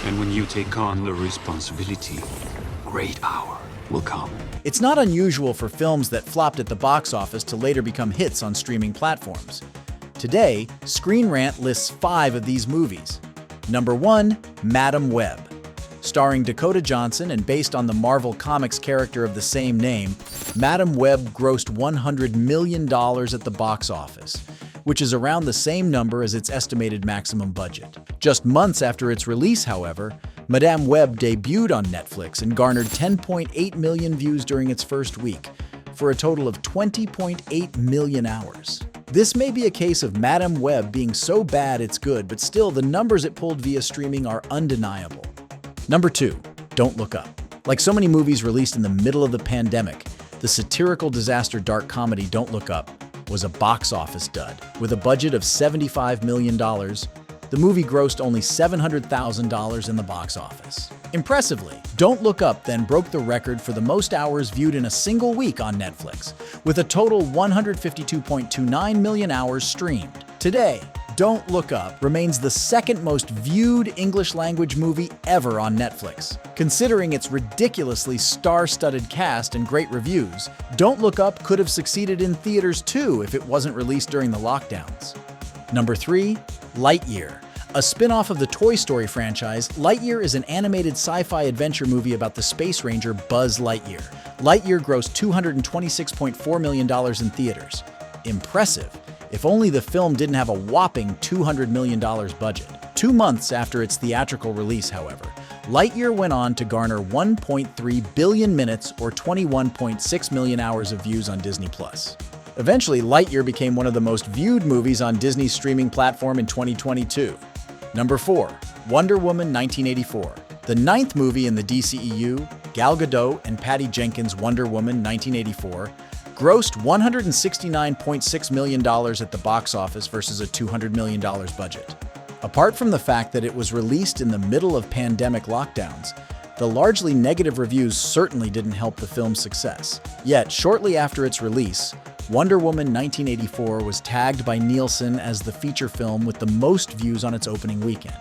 And when you take on the responsibility, great power will come. It's not unusual for films that flopped at the box office to later become hits on streaming platforms. Today, ScreenRant lists 5 of these movies. Number 1, Madam Web. Starring Dakota Johnson and based on the Marvel Comics character of the same name, Madam Web grossed $100 million at the box office, which is around the same number as its estimated maximum budget. Just months after its release, however, Madame Web debuted on Netflix and garnered 10.8 million views during its first week, for a total of 20.8 million hours. This may be a case of Madame Web being so bad it's good, but still the numbers it pulled via streaming are undeniable. Number 2, Don't Look Up. Like so many movies released in the middle of the pandemic, the satirical disaster dark comedy Don't Look Up was a box office dud. With a budget of $75 million, the movie grossed only $700,000 in the box office. Impressively, Don't Look Up then broke the record for the most hours viewed in a single week on Netflix, with a total 152.29 million hours streamed. Today, Don't Look Up remains the second most viewed English-language movie ever on Netflix. Considering its ridiculously star-studded cast and great reviews, Don't Look Up could have succeeded in theaters too if it wasn't released during the lockdowns. Number 3, Lightyear. A spin-off of the Toy Story franchise, Lightyear is an animated sci-fi adventure movie about the space ranger Buzz Lightyear. Lightyear grossed $226.4 million in theaters. Impressive. If only the film didn't have a whopping $200 million budget. 2 months after its theatrical release, however, Lightyear went on to garner 1.3 billion minutes or 21.6 million hours of views on Disney+. Eventually, Lightyear became one of the most viewed movies on Disney's streaming platform in 2022. Number 4, Wonder Woman 1984. The 9th movie in the DCEU, Gal Gadot and Patty Jenkins' Wonder Woman 1984, grossed $169.6 million at the box office versus a $200 million budget. Apart from the fact that it was released in the middle of pandemic lockdowns, the largely negative reviews certainly didn't help the film's success. Yet, shortly after its release, Wonder Woman 1984 was tagged by Nielsen as the feature film with the most views on its opening weekend,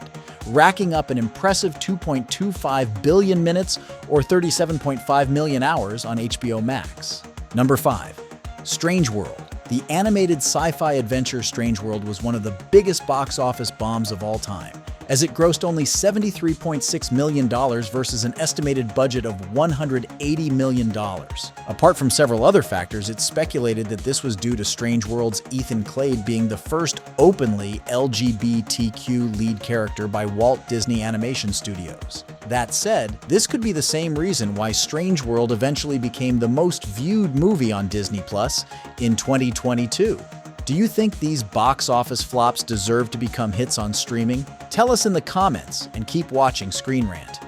racking up an impressive 2.25 billion minutes or 37.5 million hours on HBO Max. Number 5, Strange World. The animated sci-fi adventure Strange World was one of the biggest box office bombs of all time, as it grossed only $73.6 million versus an estimated budget of $180 million. Apart from several other factors, it's speculated that this was due to Strange World's Ethan Clade being the first openly LGBTQ lead character by Walt Disney Animation Studios. That said, this could be the same reason why Strange World eventually became the most viewed movie on Disney Plus in 2022. Do you think these box office flops deserve to become hits on streaming? Tell us in the comments and keep watching ScreenRant.